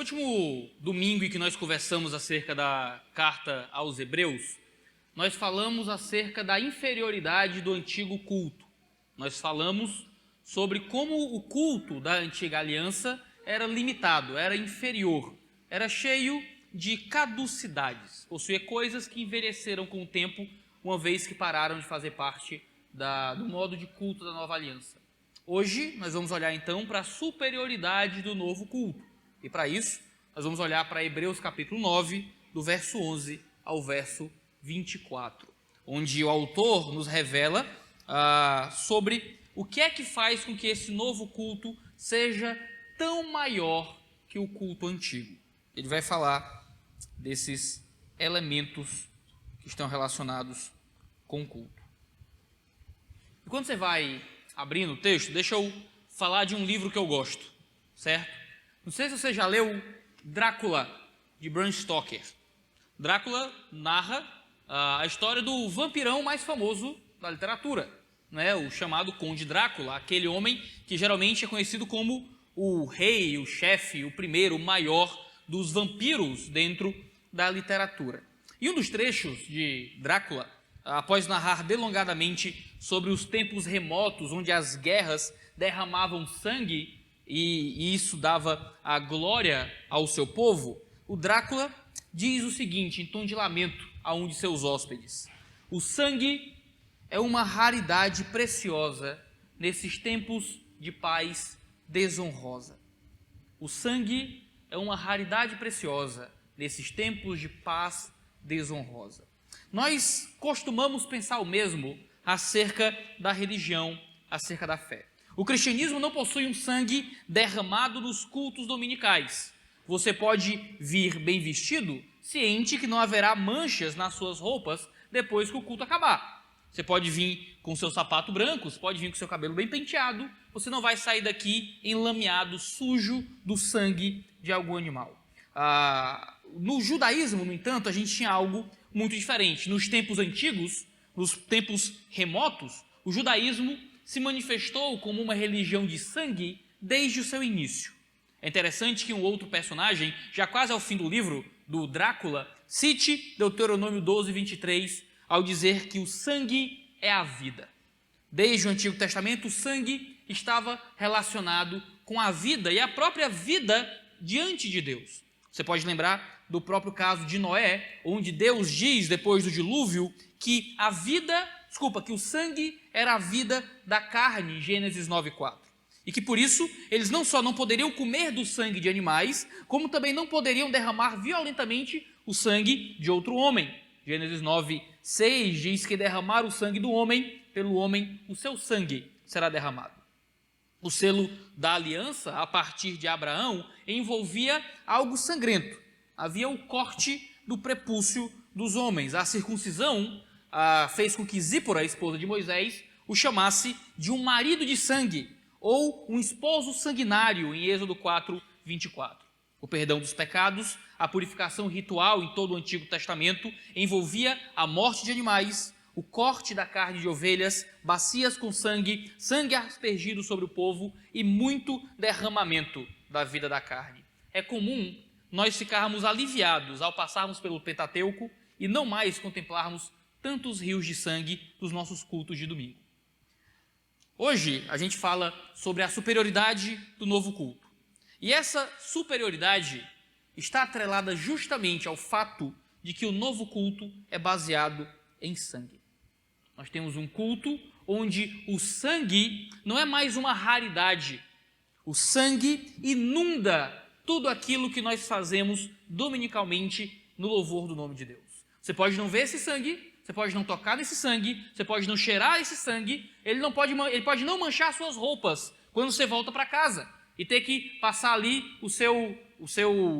último domingo em que nós conversamos acerca da carta aos Hebreus, nós falamos acerca da inferioridade do antigo culto. Nós falamos sobre como o culto da antiga aliança era limitado, era inferior, era cheio de caducidades, possuía coisas que envelheceram com o tempo, uma vez que pararam de fazer parte do modo de culto da nova aliança. Hoje nós vamos olhar então para a superioridade do novo culto. E para isso, nós vamos olhar para Hebreus capítulo 9, do verso 11 ao verso 24, onde o autor nos revela sobre o que é que faz com que esse novo culto seja tão maior que o culto antigo. Ele vai falar desses elementos que estão relacionados com o culto. E quando você vai abrindo o texto, deixa eu falar de um livro que eu gosto, certo? Não sei se você já leu Drácula, de Bram Stoker. Drácula narra a história do vampirão mais famoso da literatura, né? O chamado Conde Drácula, aquele homem que geralmente é conhecido como o rei, o chefe, o primeiro, o maior dos vampiros dentro da literatura. E um dos trechos de Drácula, após narrar delongadamente sobre os tempos remotos onde as guerras derramavam sangue e isso dava a glória ao seu povo, o Drácula diz o seguinte, em tom de lamento a um de seus hóspedes: o sangue é uma raridade preciosa nesses tempos de paz desonrosa. O sangue é uma raridade preciosa nesses tempos de paz desonrosa. Nós costumamos pensar o mesmo acerca da religião, acerca da fé. O cristianismo não possui um sangue derramado nos cultos dominicais. Você pode vir bem vestido, ciente que não haverá manchas nas suas roupas depois que o culto acabar. Você pode vir com seu sapato branco, você pode vir com seu cabelo bem penteado, você não vai sair daqui enlameado, sujo do sangue de algum animal. No judaísmo, no entanto, a gente tinha algo muito diferente. Nos tempos antigos, nos tempos remotos, o judaísmo se manifestou como uma religião de sangue desde o seu início. É interessante que um outro personagem, já quase ao fim do livro, do Drácula, cite Deuteronômio 12, 23, ao dizer que o sangue é a vida. Desde o Antigo Testamento, o sangue estava relacionado com a vida e a própria vida diante de Deus. Você pode lembrar do próprio caso de Noé, onde Deus diz, depois do dilúvio, que o sangue era a vida da carne, em Gênesis 9:4. E que por isso eles não só não poderiam comer do sangue de animais, como também não poderiam derramar violentamente o sangue de outro homem. Gênesis 9:6 diz que derramar o sangue do homem, pelo homem o seu sangue será derramado. O selo da aliança, a partir de Abraão, envolvia algo sangrento. Havia o corte do prepúcio dos homens. A circuncisão fez com que Zípora, a esposa de Moisés, o chamasse de um marido de sangue, ou um esposo sanguinário, em Êxodo 4, 24. O perdão dos pecados, a purificação ritual em todo o Antigo Testamento, envolvia a morte de animais, o corte da carne de ovelhas, bacias com sangue, sangue aspergido sobre o povo e muito derramamento da vida da carne. É comum nós ficarmos aliviados ao passarmos pelo Pentateuco e não mais contemplarmos tantos rios de sangue dos nossos cultos de domingo. Hoje a gente fala sobre a superioridade do novo culto. E essa superioridade está atrelada justamente ao fato de que o novo culto é baseado em sangue. Nós temos um culto onde o sangue não é mais uma raridade. O sangue inunda tudo aquilo que nós fazemos dominicalmente no louvor do nome de Deus. Você pode não ver esse sangue, você pode não tocar nesse sangue, você pode não cheirar esse sangue, ele pode não manchar suas roupas quando você volta para casa e ter que passar ali o seu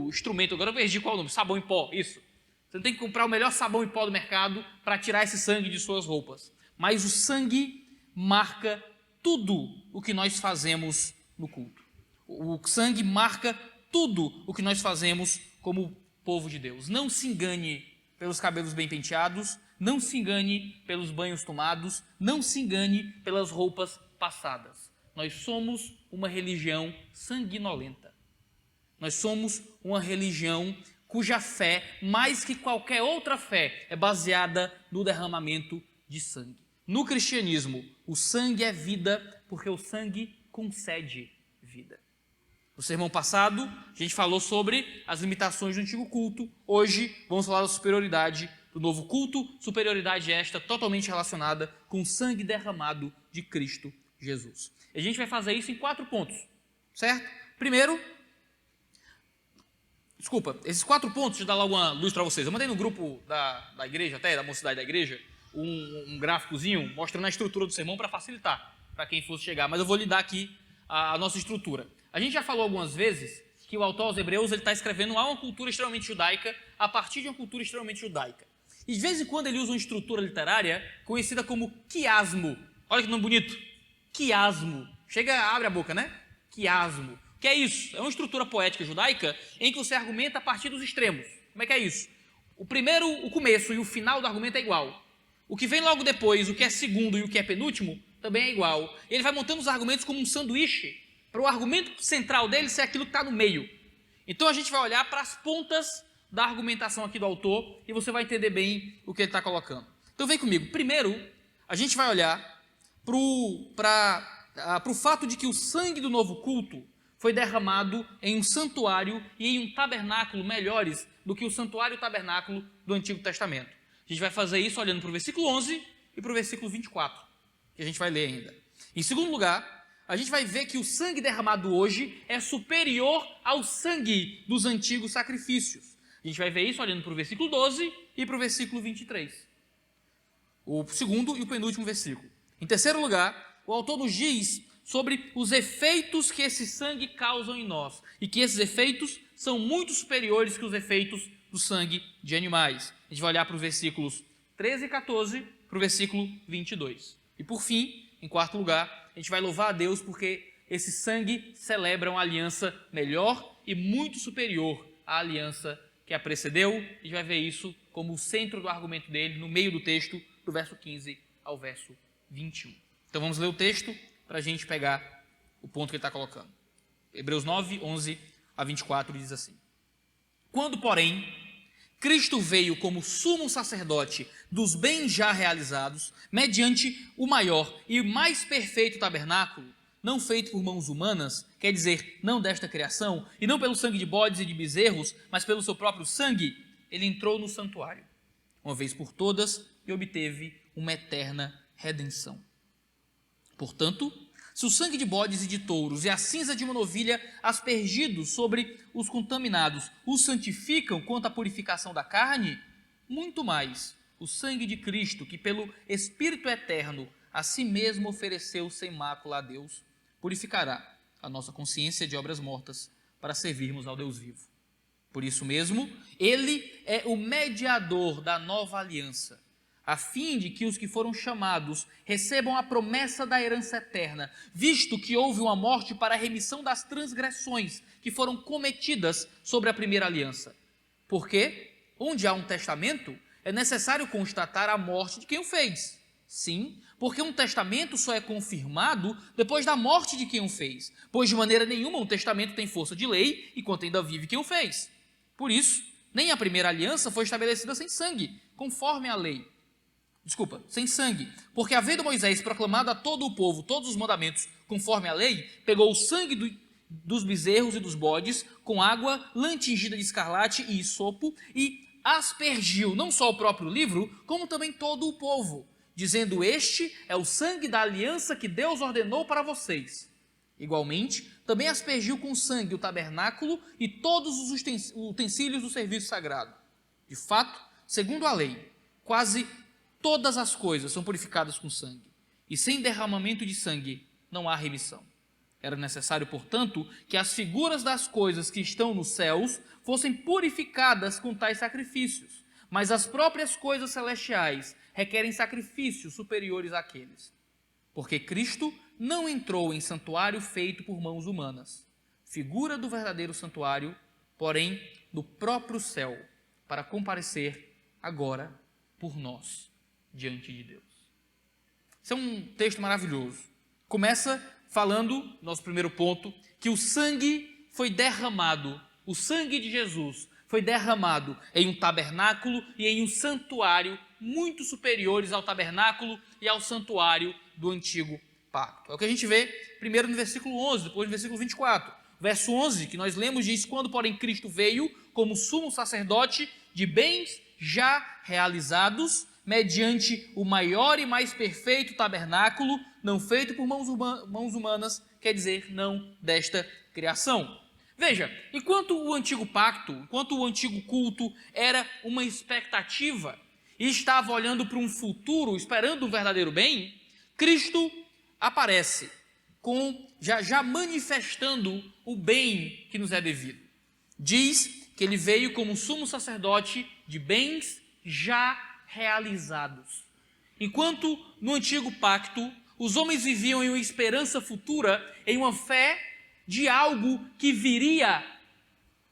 instrumento. Agora eu perdi qual é o nome, sabão em pó, isso. Você não tem que comprar o melhor sabão em pó do mercado para tirar esse sangue de suas roupas. Mas o sangue marca tudo o que nós fazemos no culto. O sangue marca tudo o que nós fazemos como povo de Deus. Não se engane pelos cabelos bem penteados, não se engane pelos banhos tomados, não se engane pelas roupas passadas. Nós somos uma religião sanguinolenta. Nós somos uma religião cuja fé, mais que qualquer outra fé, é baseada no derramamento de sangue. No cristianismo, o sangue é vida, porque o sangue concede vida. No sermão passado, a gente falou sobre as limitações do antigo culto. Hoje, vamos falar da superioridade do novo culto, superioridade esta totalmente relacionada com o sangue derramado de Cristo Jesus. E a gente vai fazer isso em 4 pontos, certo? Primeiro, esses 4 pontos, deixa eu dar logo uma luz para vocês. Eu mandei no grupo da igreja, até da mocidade da igreja, um gráficozinho mostrando a estrutura do sermão para facilitar, para quem fosse chegar. Mas eu vou lhe dar aqui a nossa estrutura. A gente já falou algumas vezes que o autor aos Hebreus está escrevendo a uma cultura extremamente judaica a partir de uma cultura extremamente judaica. E de vez em quando ele usa uma estrutura literária conhecida como quiasmo. Olha que nome bonito. Quiasmo. Chega, abre a boca, né? Quiasmo. O que é isso? É uma estrutura poética judaica em que você argumenta a partir dos extremos. Como é que é isso? O começo e o final do argumento é igual. O que vem logo depois, o que é segundo e o que é penúltimo, também é igual. E ele vai montando os argumentos como um sanduíche, para o argumento central dele ser aquilo que está no meio. Então a gente vai olhar para as pontas da argumentação aqui do autor e você vai entender bem o que ele está colocando. Então vem comigo. Primeiro, a gente vai olhar para o fato de que o sangue do novo culto foi derramado em um santuário e em um tabernáculo melhores do que o santuário e o tabernáculo do Antigo Testamento. A gente vai fazer isso olhando para o versículo 11 e para o versículo 24, que a gente vai ler ainda. Em segundo lugar, a gente vai ver que o sangue derramado hoje é superior ao sangue dos antigos sacrifícios. A gente vai ver isso olhando para o versículo 12 e para o versículo 23. O segundo e o penúltimo versículo. Em terceiro lugar, o autor nos diz sobre os efeitos que esse sangue causa em nós. E que esses efeitos são muito superiores que os efeitos do sangue de animais. A gente vai olhar para os versículos 13 e 14, para o versículo 22. E por fim, em quarto lugar, a gente vai louvar a Deus porque esse sangue celebra uma aliança melhor e muito superior à aliança que a precedeu. A gente vai ver isso como o centro do argumento dele, no meio do texto, do verso 15 ao verso 21. Então vamos ler o texto para a gente pegar o ponto que ele está colocando. Hebreus 9, 11 a 24 diz assim: Quando, porém, Cristo veio como sumo sacerdote dos bens já realizados, mediante o maior e mais perfeito tabernáculo, não feito por mãos humanas, quer dizer, não desta criação, e não pelo sangue de bodes e de bezerros, mas pelo seu próprio sangue, ele entrou no santuário, uma vez por todas, e obteve uma eterna redenção. Portanto, se o sangue de bodes e de touros e a cinza de uma novilha aspergidos sobre os contaminados os santificam quanto à purificação da carne, muito mais o sangue de Cristo, que pelo Espírito eterno a si mesmo ofereceu sem mácula a Deus, purificará a nossa consciência de obras mortas para servirmos ao Deus vivo. Por isso mesmo, ele é o mediador da nova aliança, a fim de que os que foram chamados recebam a promessa da herança eterna, visto que houve uma morte para a remissão das transgressões que foram cometidas sobre a primeira aliança. Porque, onde há um testamento, é necessário constatar a morte de quem o fez. Sim, porque um testamento só é confirmado depois da morte de quem o fez, pois de maneira nenhuma um testamento tem força de lei enquanto ainda vive quem o fez. Por isso, nem a primeira aliança foi estabelecida sem sangue, conforme a lei. Sem sangue, porque havendo Moisés proclamado a todo o povo todos os mandamentos conforme a lei, pegou o sangue dos bezerros e dos bodes com água, lã tingida de escarlate e isopo e aspergiu não só o próprio livro, como também todo o povo, dizendo: este é o sangue da aliança que Deus ordenou para vocês. Igualmente, também aspergiu com sangue o tabernáculo e todos os utensílios do serviço sagrado. De fato, segundo a lei, quase todas as coisas são purificadas com sangue, e sem derramamento de sangue não há remissão. Era necessário, portanto, que as figuras das coisas que estão nos céus fossem purificadas com tais sacrifícios, mas as próprias coisas celestiais requerem sacrifícios superiores àqueles. Porque Cristo não entrou em santuário feito por mãos humanas, figura do verdadeiro santuário, porém do próprio céu, para comparecer agora por nós diante de Deus. Isso é um texto maravilhoso. Começa falando, nosso primeiro ponto, que o sangue foi derramado o sangue de Jesus foi derramado em um tabernáculo e em um santuário muito superiores ao tabernáculo e ao santuário do antigo pacto. É o que a gente vê primeiro no versículo 11, depois no versículo 24. Verso 11, que nós lemos, diz: quando, porém, Cristo veio como sumo sacerdote de bens já realizados, mediante o maior e mais perfeito tabernáculo, não feito por mãos humanas, quer dizer, não desta criação. Veja, enquanto o antigo pacto, enquanto o antigo culto era uma expectativa e estava olhando para um futuro, esperando o verdadeiro bem, Cristo aparece já manifestando o bem que nos é devido. Diz que ele veio como sumo sacerdote de bens já realizados. Enquanto no antigo pacto os homens viviam em uma esperança futura, em uma fé de algo que viria,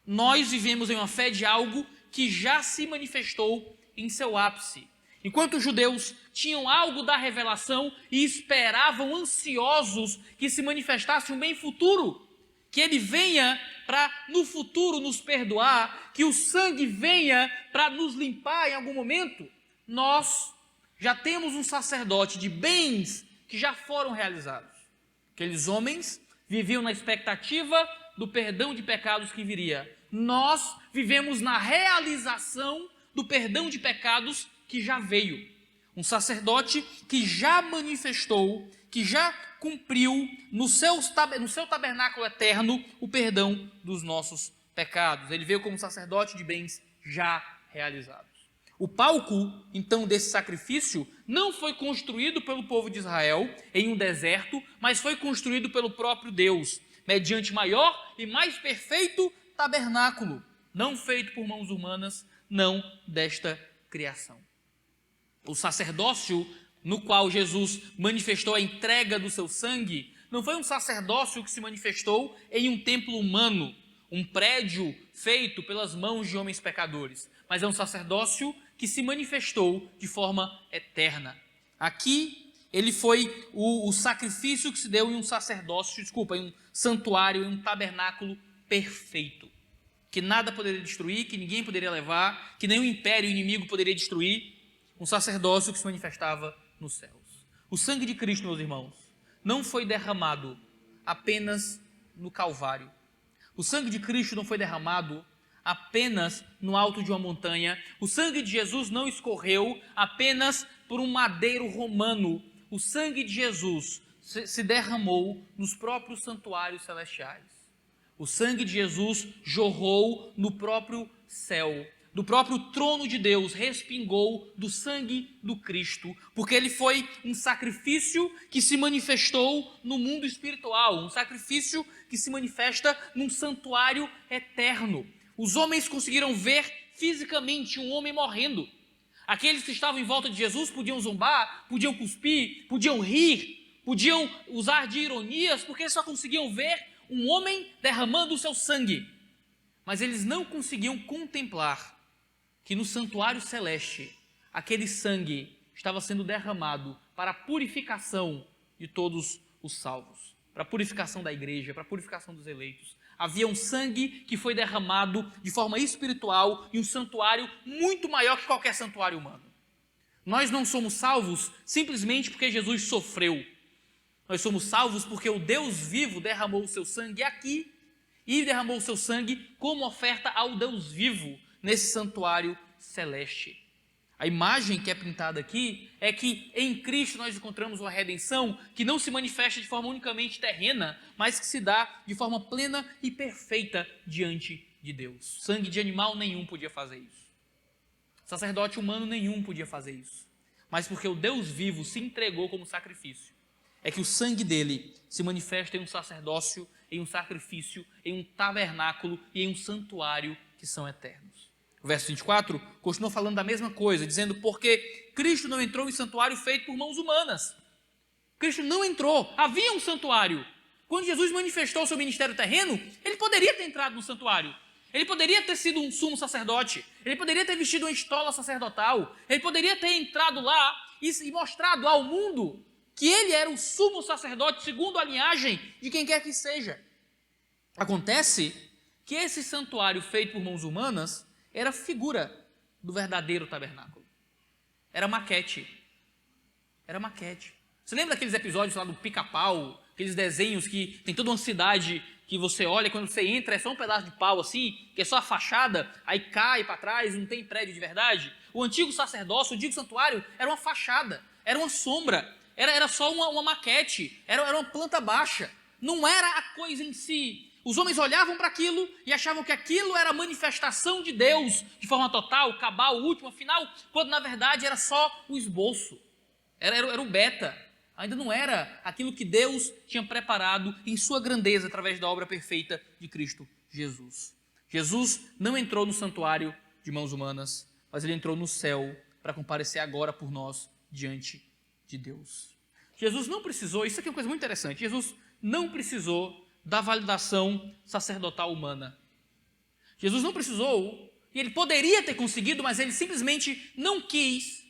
nós vivemos em uma fé de algo que já se manifestou em seu ápice. Enquanto os judeus tinham algo da revelação e esperavam ansiosos que se manifestasse um bem futuro, que ele venha para no futuro nos perdoar, que o sangue venha para nos limpar em algum momento, nós já temos um sacerdote de bens que já foram realizados. Aqueles homens viviam na expectativa do perdão de pecados que viria. Nós vivemos na realização do perdão de pecados que já veio. Um sacerdote que já manifestou, que já cumpriu no seu tabernáculo eterno o perdão dos nossos pecados. Ele veio como sacerdote de bens já realizados. O palco, então, desse sacrifício não foi construído pelo povo de Israel em um deserto, mas foi construído pelo próprio Deus, mediante maior e mais perfeito tabernáculo, não feito por mãos humanas, não desta criação. O sacerdócio no qual Jesus manifestou a entrega do seu sangue não foi um sacerdócio que se manifestou em um templo humano, um prédio feito pelas mãos de homens pecadores, mas é um sacerdócio que se manifestou de forma eterna. Aqui, ele foi o sacrifício que se deu em um em um santuário, em um tabernáculo perfeito, que nada poderia destruir, que ninguém poderia levar, que nenhum império inimigo poderia destruir, um sacerdócio que se manifestava nos céus. O sangue de Cristo, meus irmãos, não foi derramado apenas no Calvário. O sangue de Cristo não foi derramado apenas no alto de uma montanha. O sangue de Jesus não escorreu apenas por um madeiro romano. O sangue de Jesus se derramou nos próprios santuários celestiais. O sangue de Jesus jorrou no próprio céu, do próprio trono de Deus, respingou do sangue do Cristo, porque ele foi um sacrifício que se manifestou no mundo espiritual, um sacrifício que se manifesta num santuário eterno. Os homens conseguiram ver fisicamente um homem morrendo. Aqueles que estavam em volta de Jesus podiam zombar, podiam cuspir, podiam rir, podiam usar de ironias, porque só conseguiam ver um homem derramando o seu sangue. Mas eles não conseguiam contemplar que no santuário celeste, aquele sangue estava sendo derramado para a purificação de todos os salvos, para a purificação da igreja, para a purificação dos eleitos. Havia um sangue que foi derramado de forma espiritual em um santuário muito maior que qualquer santuário humano. Nós não somos salvos simplesmente porque Jesus sofreu. Nós somos salvos porque o Deus vivo derramou o seu sangue aqui e derramou o seu sangue como oferta ao Deus vivo nesse santuário celeste. A imagem que é pintada aqui é que em Cristo nós encontramos uma redenção que não se manifesta de forma unicamente terrena, mas que se dá de forma plena e perfeita diante de Deus. Sangue de animal nenhum podia fazer isso. Sacerdote humano nenhum podia fazer isso. Mas porque o Deus vivo se entregou como sacrifício, é que o sangue dele se manifesta em um sacerdócio, em um sacrifício, em um tabernáculo e em um santuário que são eternos. O verso 24 continua falando da mesma coisa, dizendo: porque Cristo não entrou em santuário feito por mãos humanas. Cristo não entrou, havia um santuário. Quando Jesus manifestou o seu ministério terreno, ele poderia ter entrado no santuário. Ele poderia ter sido um sumo sacerdote, ele poderia ter vestido uma estola sacerdotal, ele poderia ter entrado lá e mostrado ao mundo que ele era o sumo sacerdote segundo a linhagem de quem quer que seja. Acontece que esse santuário feito por mãos humanas era figura do verdadeiro tabernáculo. Era maquete. Era maquete. Você lembra daqueles episódios lá do Pica-Pau, aqueles desenhos que tem toda uma cidade que você olha, quando você entra é só um pedaço de pau assim, que é só a fachada, aí cai para trás, não tem prédio de verdade? O antigo sacerdócio, o antigo santuário, era uma fachada, era uma sombra, era só uma maquete, era uma planta baixa, não era a coisa em si. Os homens olhavam para aquilo e achavam que aquilo era a manifestação de Deus de forma total, cabal, última, final, quando na verdade era só o esboço, era o beta. Ainda não era aquilo que Deus tinha preparado em sua grandeza através da obra perfeita de Cristo Jesus. Jesus não entrou no santuário de mãos humanas, mas ele entrou no céu para comparecer agora por nós diante de Deus. Jesus não precisou, isso aqui é uma coisa muito interessante, Jesus não precisou da validação sacerdotal humana. Jesus não precisou, e ele poderia ter conseguido, mas ele simplesmente não quis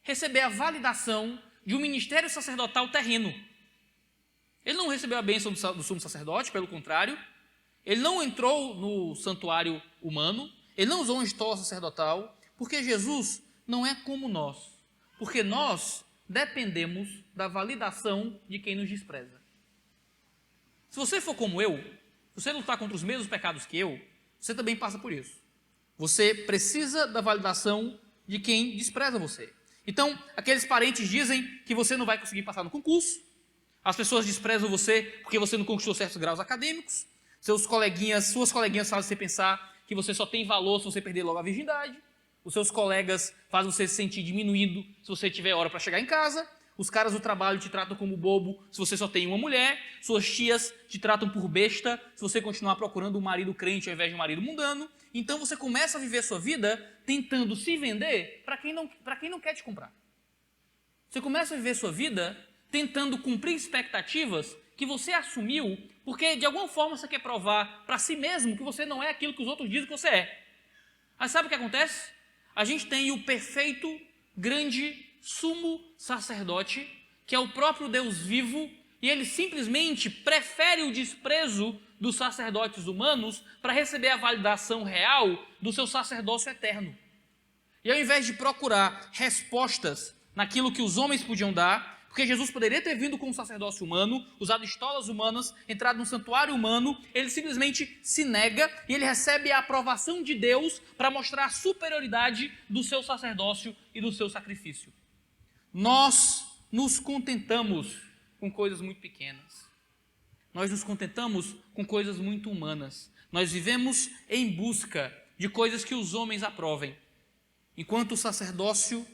receber a validação de um ministério sacerdotal terreno. Ele não recebeu a bênção do sumo sacerdote, pelo contrário, ele não entrou no santuário humano, ele não usou um estola sacerdotal, porque Jesus não é como nós, porque nós dependemos da validação de quem nos despreza. Se você for como eu, se você lutar contra os mesmos pecados que eu, você também passa por isso. Você precisa da validação de quem despreza você. Então, aqueles parentes dizem que você não vai conseguir passar no concurso, as pessoas desprezam você porque você não conquistou certos graus acadêmicos, suas coleguinhas fazem você pensar que você só tem valor se você perder logo a virgindade, os seus colegas fazem você se sentir diminuído se você tiver hora para chegar em casa, os caras do trabalho te tratam como bobo se você só tem uma mulher, suas tias te tratam por besta se você continuar procurando um marido crente ao invés de um marido mundano. Então você começa a viver a sua vida tentando se vender para quem não quer te comprar. Você começa a viver a sua vida tentando cumprir expectativas que você assumiu porque de alguma forma você quer provar para si mesmo que você não é aquilo que os outros dizem que você é. Mas sabe o que acontece? A gente tem o perfeito, grande, sumo sacerdote, que é o próprio Deus vivo, e ele simplesmente prefere o desprezo dos sacerdotes humanos para receber a validação real do seu sacerdócio eterno. E ao invés de procurar respostas naquilo que os homens podiam dar, porque Jesus poderia ter vindo com um sacerdócio humano, usado estolas humanas, entrado num santuário humano, ele simplesmente se nega e ele recebe a aprovação de Deus para mostrar a superioridade do seu sacerdócio e do seu sacrifício. Nós nos contentamos com coisas muito pequenas. Nós nos contentamos com coisas muito humanas. Nós vivemos em busca de coisas que os homens aprovem, enquanto o sacerdócio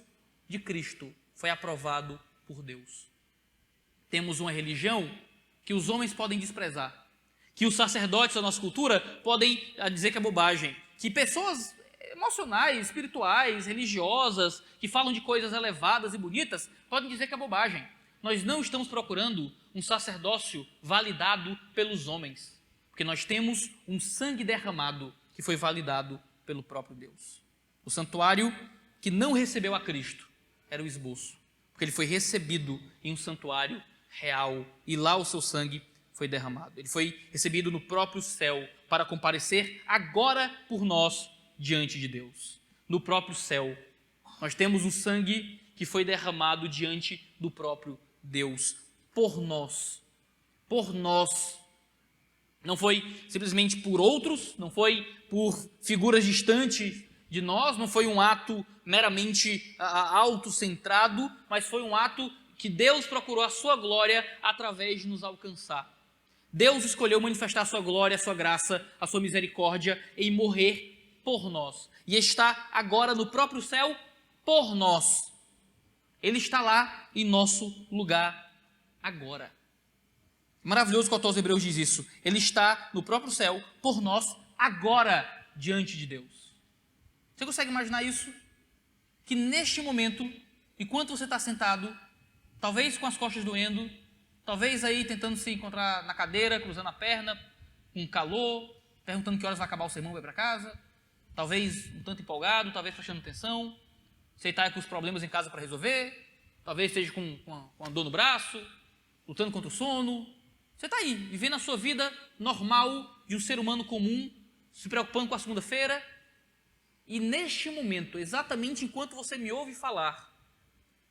de Cristo foi aprovado por Deus. Temos uma religião que os homens podem desprezar, que os sacerdotes da nossa cultura podem dizer que é bobagem, que pessoas emocionais, espirituais, religiosas, que falam de coisas elevadas e bonitas, podem dizer que é bobagem. Nós não estamos procurando um sacerdócio validado pelos homens, porque nós temos um sangue derramado que foi validado pelo próprio Deus. O santuário que não recebeu a Cristo era o esboço, porque ele foi recebido em um santuário real e lá o seu sangue foi derramado. Ele foi recebido no próprio céu para comparecer agora por nós diante de Deus. No próprio céu, nós temos um sangue que foi derramado diante do próprio Deus, por nós. Por nós. Não foi simplesmente por outros, não foi por figuras distantes de nós, não foi um ato meramente autocentrado, mas foi um ato que Deus procurou a sua glória através de nos alcançar. Deus escolheu manifestar a sua glória, a sua graça, a sua misericórdia em morrer por nós. E está agora no próprio céu por nós. Ele está lá em nosso lugar agora. Maravilhoso que o autor aos Hebreus diz isso. Ele está no próprio céu por nós agora diante de Deus. Você consegue imaginar isso? Que neste momento, enquanto você está sentado, talvez com as costas doendo, talvez aí tentando se encontrar na cadeira, cruzando a perna, com calor, perguntando que horas vai acabar o sermão, vai para casa, talvez um tanto empolgado, talvez prestando atenção, você está com os problemas em casa para resolver, talvez esteja com uma dor no braço, lutando contra o sono. Você está aí, vivendo a sua vida normal de um ser humano comum, se preocupando com a segunda-feira, e neste momento, exatamente enquanto você me ouve falar,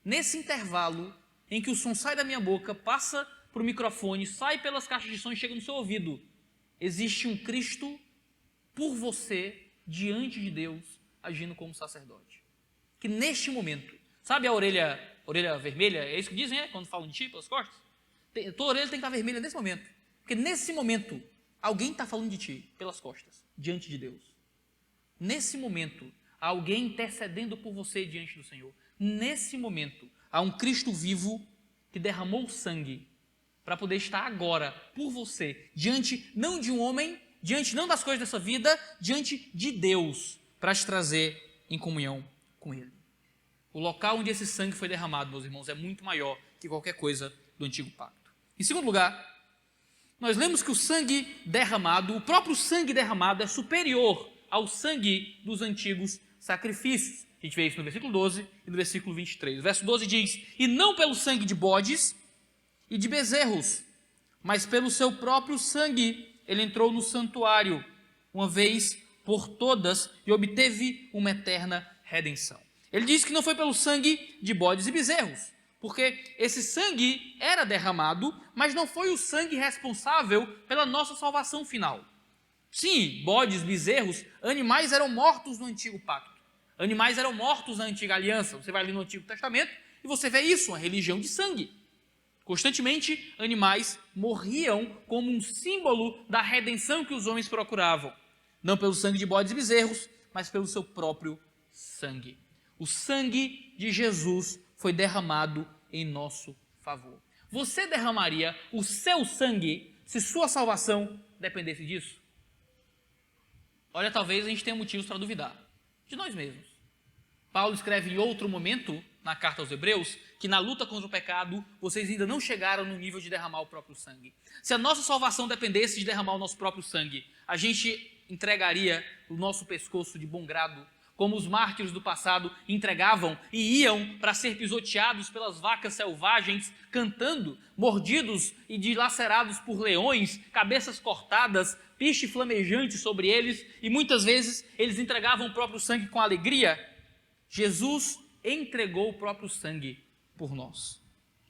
nesse intervalo em que o som sai da minha boca, passa para o microfone, sai pelas caixas de som e chega no seu ouvido, existe um Cristo por você, diante de Deus, agindo como sacerdote. Que neste momento, sabe a orelha vermelha? É isso que dizem, quando falam de ti pelas costas? Tua orelha tem que estar vermelha nesse momento. Porque nesse momento, alguém está falando de ti pelas costas, diante de Deus. Nesse momento, há alguém intercedendo por você diante do Senhor. Nesse momento, há um Cristo vivo que derramou sangue para poder estar agora por você, diante não de um homem, diante não das coisas dessa vida, diante de Deus, para te trazer em comunhão com Ele. O local onde esse sangue foi derramado, meus irmãos, é muito maior que qualquer coisa do antigo pacto. Em segundo lugar, nós lemos que o sangue derramado, o próprio sangue derramado é superior ao sangue dos antigos sacrifícios. A gente vê isso no versículo 12 e no versículo 23. O verso 12 diz: e não pelo sangue de bodes e de bezerros, mas pelo seu próprio sangue ele entrou no santuário, uma vez por todas, e obteve uma eterna redenção. Ele diz que não foi pelo sangue de bodes e bezerros, porque esse sangue era derramado, mas não foi o sangue responsável pela nossa salvação final. Sim, bodes, bezerros, animais eram mortos no antigo pacto. Animais eram mortos na antiga aliança. Você vai ali no Antigo Testamento e você vê isso, uma religião de sangue. Constantemente, animais morriam como um símbolo da redenção que os homens procuravam. Não pelo sangue de bodes e bezerros, mas pelo seu próprio sangue. O sangue de Jesus foi derramado em nosso favor. Você derramaria o seu sangue se sua salvação dependesse disso? Olha, talvez a gente tenha motivos para duvidar de nós mesmos. Paulo escreve em outro momento, na carta aos Hebreus, que na luta contra o pecado, vocês ainda não chegaram no nível de derramar o próprio sangue. Se a nossa salvação dependesse de derramar o nosso próprio sangue, a gente entregaria o nosso pescoço de bom grado, como os mártires do passado entregavam e iam para ser pisoteados pelas vacas selvagens, cantando, mordidos e dilacerados por leões, cabeças cortadas, piche flamejante sobre eles, e muitas vezes eles entregavam o próprio sangue com alegria. Jesus entregou o próprio sangue por nós.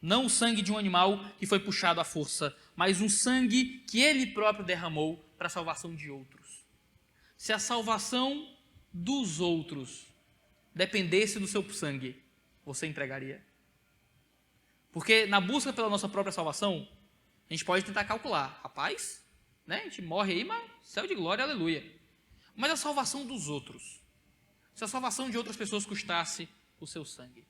Não o sangue de um animal que foi puxado à força, mas um sangue que ele próprio derramou para a salvação de outros. Se a salvação dos outros dependesse do seu sangue, você entregaria? Porque na busca pela nossa própria salvação, a gente pode tentar calcular, rapaz, né? A gente morre aí, mas céu de glória, aleluia. Mas a salvação dos outros, se a salvação de outras pessoas custasse o seu sangue,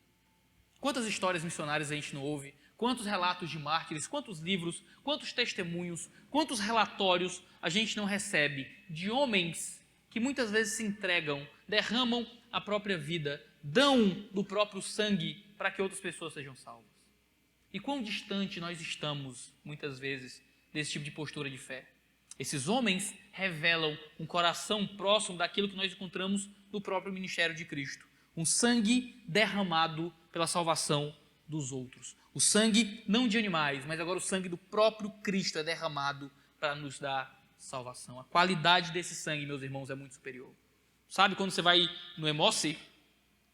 quantas histórias missionárias a gente não ouve, quantos relatos de mártires, quantos livros, quantos testemunhos, quantos relatórios a gente não recebe de homens que muitas vezes se entregam, derramam a própria vida, dão do próprio sangue para que outras pessoas sejam salvas. E quão distante nós estamos, muitas vezes, desse tipo de postura de fé. Esses homens revelam um coração próximo daquilo que nós encontramos no próprio ministério de Cristo. Um sangue derramado pela salvação dos outros. O sangue não de animais, mas agora o sangue do próprio Cristo é derramado para nos dar salvação. A qualidade desse sangue, meus irmãos, é muito superior. Sabe quando você vai no Hemoce,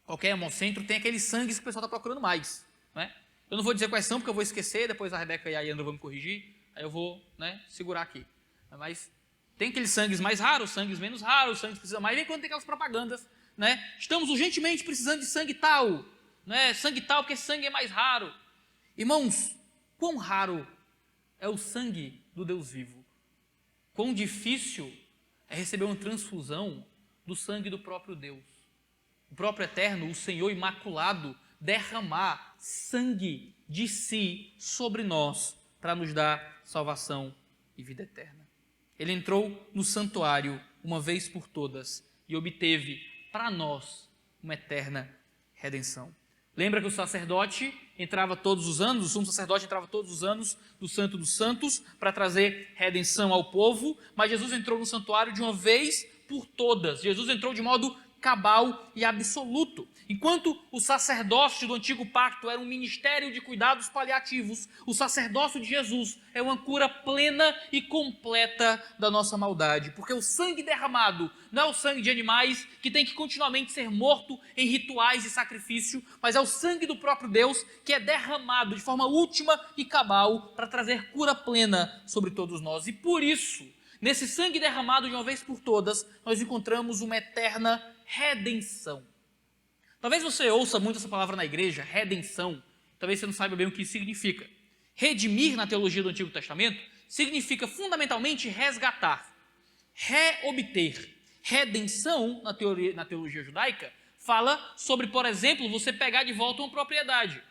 qualquer hemocentro, tem aqueles sangues que o pessoal está procurando mais, né? Eu não vou dizer quais são, porque eu vou esquecer, depois a Rebeca e a Yandra vão me corrigir, aí eu vou, segurar aqui. Mas tem aqueles sangues mais raros, sangues menos raros, sangues que precisam mais. Vem quando tem aquelas propagandas, né? Estamos urgentemente precisando de sangue tal, né? Sangue tal, porque esse sangue é mais raro. Irmãos, quão raro é o sangue do Deus vivo? Quão difícil é receber uma transfusão do sangue do próprio Deus. O próprio Eterno, o Senhor Imaculado, derramar sangue de si sobre nós para nos dar salvação e vida eterna. Ele entrou no santuário uma vez por todas e obteve para nós uma eterna redenção. Lembra que o sacerdote entrava todos os anos, o sumo sacerdote entrava todos os anos do Santo dos Santos para trazer redenção ao povo, mas Jesus entrou no santuário de uma vez por todas. Jesus entrou de modo cabal e absoluto. Enquanto o sacerdócio do antigo pacto era um ministério de cuidados paliativos, o sacerdócio de Jesus é uma cura plena e completa da nossa maldade, porque o sangue derramado não é o sangue de animais que tem que continuamente ser morto em rituais de sacrifício, mas é o sangue do próprio Deus que é derramado de forma última e cabal para trazer cura plena sobre todos nós. E por isso, nesse sangue derramado de uma vez por todas, nós encontramos uma eterna redenção. Talvez você ouça muito essa palavra na igreja, redenção, talvez você não saiba bem o que isso significa. Redimir, na teologia do Antigo Testamento, significa fundamentalmente resgatar, reobter. Redenção, na teologia judaica, fala sobre, por exemplo, você pegar de volta uma propriedade.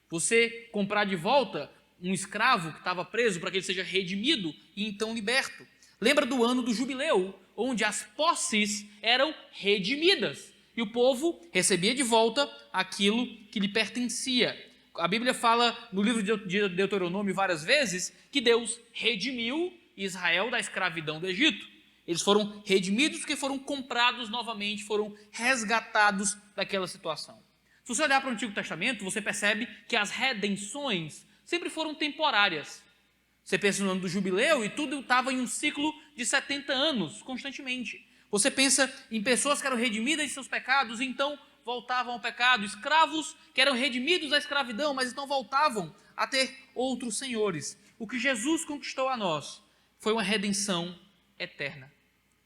Você comprar de volta um escravo que estava preso para que ele seja redimido e então liberto. Lembra do ano do jubileu, onde as posses eram redimidas e o povo recebia de volta aquilo que lhe pertencia. A Bíblia fala no livro de Deuteronômio várias vezes que Deus redimiu Israel da escravidão do Egito. Eles foram redimidos porque foram comprados novamente, foram resgatados daquela situação. Se você olhar para o Antigo Testamento, você percebe que as redenções sempre foram temporárias. Você pensa no ano do jubileu e tudo estava em um ciclo de 70 anos, constantemente. Você pensa em pessoas que eram redimidas de seus pecados e então voltavam ao pecado. Escravos que eram redimidos da escravidão, mas então voltavam a ter outros senhores. O que Jesus conquistou a nós foi uma redenção eterna.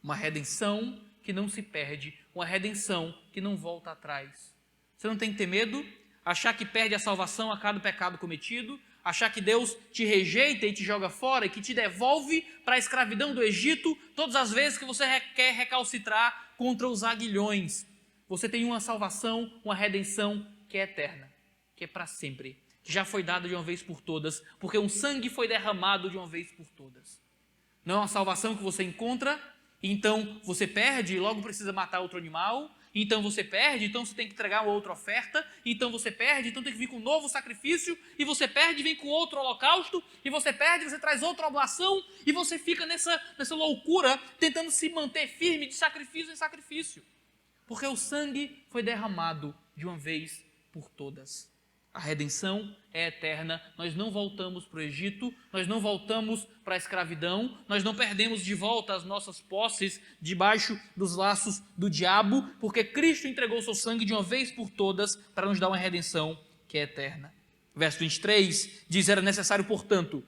Uma redenção que não se perde, uma redenção que não volta atrás. Você não tem que ter medo, achar que perde a salvação a cada pecado cometido, achar que Deus te rejeita e te joga fora e que te devolve para a escravidão do Egito todas as vezes que você quer recalcitrar contra os aguilhões. Você tem uma salvação, uma redenção que é eterna, que é para sempre, que já foi dada de uma vez por todas, porque um sangue foi derramado de uma vez por todas. Não é uma salvação que você encontra, então você perde e logo precisa matar outro animal, então você perde, então você tem que entregar uma outra oferta, então você perde, então tem que vir com um novo sacrifício, e você perde e vem com outro holocausto, e você perde, você traz outra oblação, e você fica nessa loucura, tentando se manter firme de sacrifício em sacrifício. Porque o sangue foi derramado de uma vez por todas. A redenção é eterna, nós não voltamos para o Egito, nós não voltamos para a escravidão, nós não perdemos de volta as nossas posses debaixo dos laços do diabo, porque Cristo entregou seu sangue de uma vez por todas para nos dar uma redenção que é eterna. Verso 23 diz: era necessário, portanto,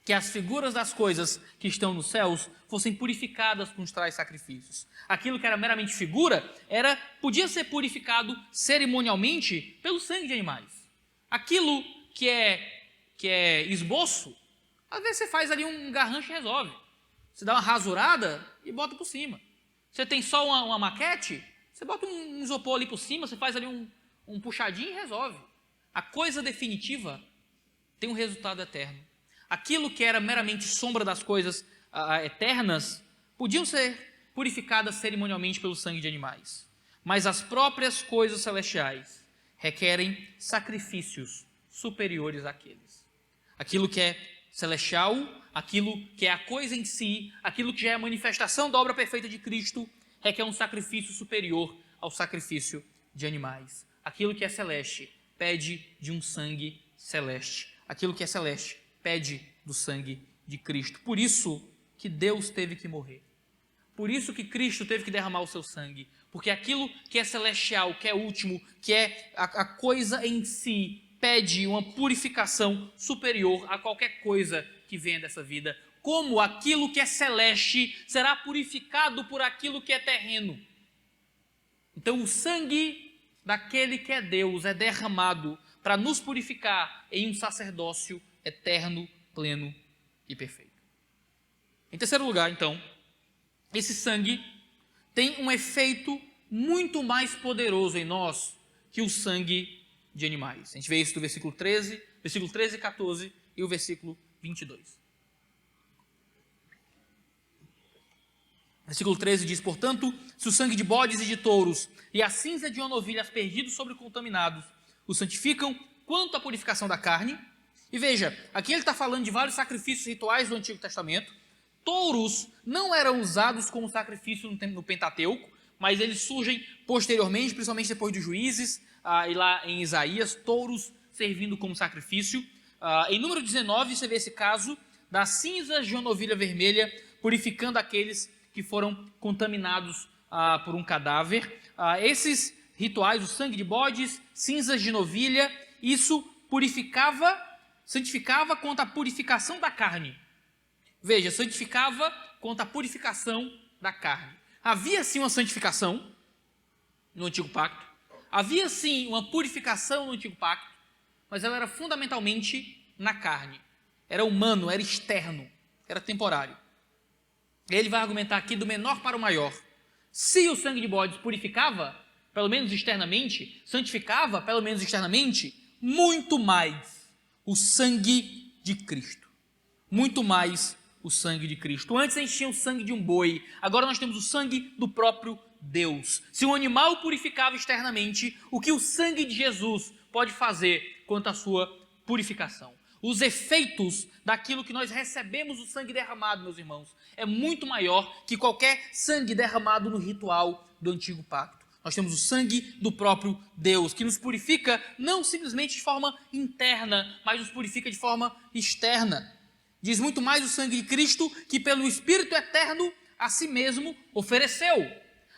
que as figuras das coisas que estão nos céus fossem purificadas com os tais sacrifícios. Aquilo que era meramente figura, podia ser purificado cerimonialmente pelo sangue de animais. Aquilo que é esboço, às vezes você faz ali um garrancho e resolve. Você dá uma rasurada e bota por cima. Você tem só uma maquete, você bota um isopor ali por cima, você faz ali um puxadinho e resolve. A coisa definitiva tem um resultado eterno. Aquilo que era meramente sombra das coisas eternas, podiam ser purificadas cerimonialmente pelo sangue de animais. Mas as próprias coisas celestiais requerem sacrifícios superiores àqueles. Aquilo que é celestial, aquilo que é a coisa em si, aquilo que já é a manifestação da obra perfeita de Cristo, requer um sacrifício superior ao sacrifício de animais. Aquilo que é celeste pede de um sangue celeste. Aquilo que é celeste pede do sangue de Cristo. Por isso que Deus teve que morrer. Por isso que Cristo teve que derramar o seu sangue. Porque aquilo que é celestial, que é último, que é a coisa em si, pede uma purificação superior a qualquer coisa que venha dessa vida. Como aquilo que é celeste será purificado por aquilo que é terreno. Então o sangue daquele que é Deus é derramado para nos purificar em um sacerdócio eterno, pleno e perfeito. Em terceiro lugar, então, esse sangue tem um efeito muito mais poderoso em nós que o sangue de animais. A gente vê isso do versículo 13 e 14 e o versículo 22. Versículo 13 diz: portanto, se o sangue de bodes e de touros e a cinza de uma novilha aspergidos sobre contaminados os santificam quanto à purificação da carne. E veja, aqui ele está falando de vários sacrifícios rituais do Antigo Testamento. Touros não eram usados como sacrifício no Pentateuco, mas eles surgem posteriormente, principalmente depois dos Juízes, e lá em Isaías, touros servindo como sacrifício. Em Número 19, você vê esse caso das cinzas de uma novilha vermelha, purificando aqueles que foram contaminados por um cadáver. Esses rituais, o sangue de bodes, cinzas de novilha, isso purificava, santificava quanto à purificação da carne. Veja, santificava quanto à purificação da carne. Havia sim uma santificação no Antigo Pacto, havia sim uma purificação no Antigo Pacto, mas ela era fundamentalmente na carne. Era humano, era externo, era temporário. Ele vai argumentar aqui do menor para o maior. Se o sangue de bodes purificava, pelo menos externamente, santificava, pelo menos externamente, muito mais o sangue de Cristo. Muito mais o sangue de Cristo. Antes a gente tinha o sangue de um boi, agora nós temos o sangue do próprio Deus. Se o animal purificava externamente, o que o sangue de Jesus pode fazer quanto à sua purificação? Os efeitos daquilo que nós recebemos, o sangue derramado, meus irmãos, é muito maior que qualquer sangue derramado no ritual do Antigo Pacto. Nós temos o sangue do próprio Deus, que nos purifica não simplesmente de forma interna, mas nos purifica de forma externa. Diz muito mais o sangue de Cristo, que pelo Espírito eterno a si mesmo ofereceu.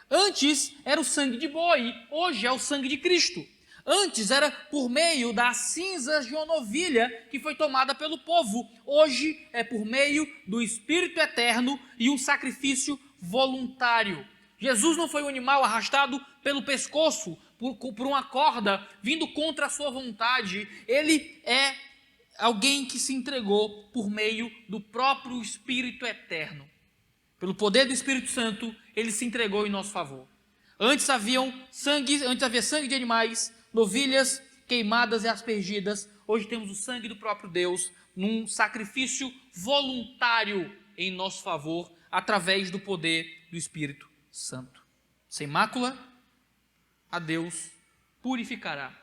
Antes era o sangue de boi, hoje é o sangue de Cristo. Antes era por meio das cinzas de uma novilha que foi tomada pelo povo. Hoje é por meio do Espírito eterno e um sacrifício voluntário. Jesus não foi um animal arrastado pelo pescoço por uma corda, vindo contra a sua vontade. Ele é alguém que se entregou por meio do próprio Espírito eterno. Pelo poder do Espírito Santo, ele se entregou em nosso favor. Antes havia sangue de animais, novilhas queimadas e aspergidas. Hoje temos o sangue do próprio Deus num sacrifício voluntário em nosso favor, através do poder do Espírito Santo. Sem mácula, a Deus purificará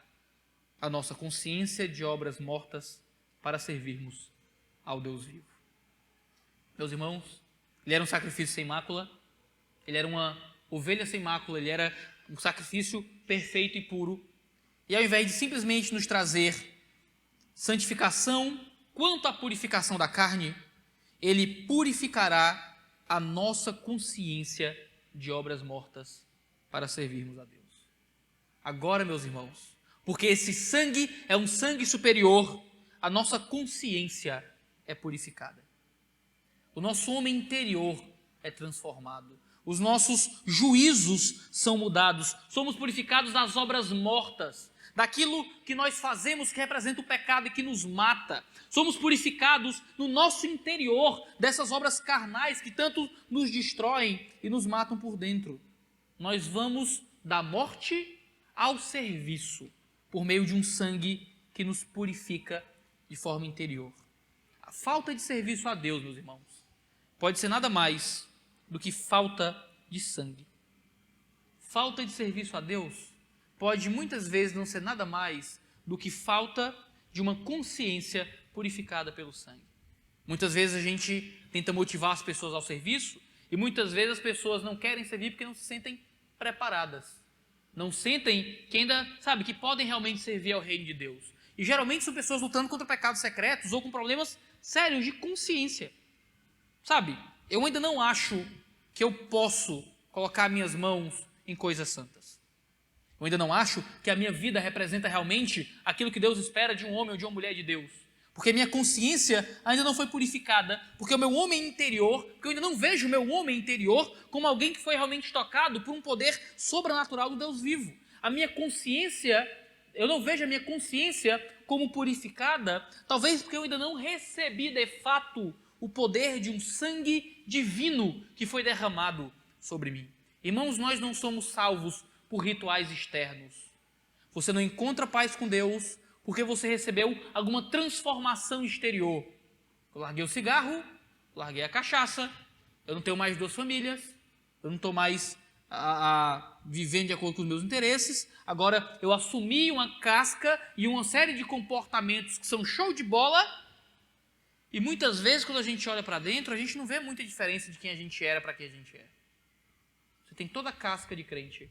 a nossa consciência de obras mortas para servirmos ao Deus vivo. Meus irmãos, ele era um sacrifício sem mácula, ele era uma ovelha sem mácula, ele era um sacrifício perfeito e puro. E ao invés de simplesmente nos trazer santificação quanto à purificação da carne, ele purificará a nossa consciência de obras mortas para servirmos a Deus. Agora, meus irmãos, porque esse sangue é um sangue superior, a nossa consciência é purificada. O nosso homem interior é transformado. Os nossos juízos são mudados. Somos purificados das obras mortas, daquilo que nós fazemos que representa o pecado e que nos mata. Somos purificados no nosso interior dessas obras carnais que tanto nos destroem e nos matam por dentro. Nós vamos da morte ao serviço por meio de um sangue que nos purifica de forma interior. A falta de serviço a Deus, meus irmãos, pode ser nada mais do que falta de sangue. Falta de serviço a Deus pode muitas vezes não ser nada mais do que falta de uma consciência purificada pelo sangue. Muitas vezes a gente tenta motivar as pessoas ao serviço e muitas vezes as pessoas não querem servir porque não se sentem preparadas. Não sentem que ainda, que podem realmente servir ao reino de Deus. E geralmente são pessoas lutando contra pecados secretos ou com problemas sérios de consciência. Eu ainda não acho que eu posso colocar minhas mãos em coisas santas. Eu ainda não acho que a minha vida representa realmente aquilo que Deus espera de um homem ou de uma mulher de Deus. Porque minha consciência ainda não foi purificada, porque o meu homem interior, porque eu ainda não vejo o meu homem interior como alguém que foi realmente tocado por um poder sobrenatural do Deus vivo. A minha consciência, eu não vejo a minha consciência como purificada, talvez porque eu ainda não recebi de fato o poder de um sangue divino que foi derramado sobre mim. Irmãos, nós não somos salvos por rituais externos. Você não encontra paz com Deus porque você recebeu alguma transformação exterior. Eu larguei o cigarro, larguei a cachaça, eu não tenho mais 2 famílias, eu não estou mais vivendo de acordo com os meus interesses, agora eu assumi uma casca e uma série de comportamentos que são show de bola, e muitas vezes quando a gente olha para dentro, a gente não vê muita diferença de quem a gente era para quem a gente é. Você tem toda a casca de crente,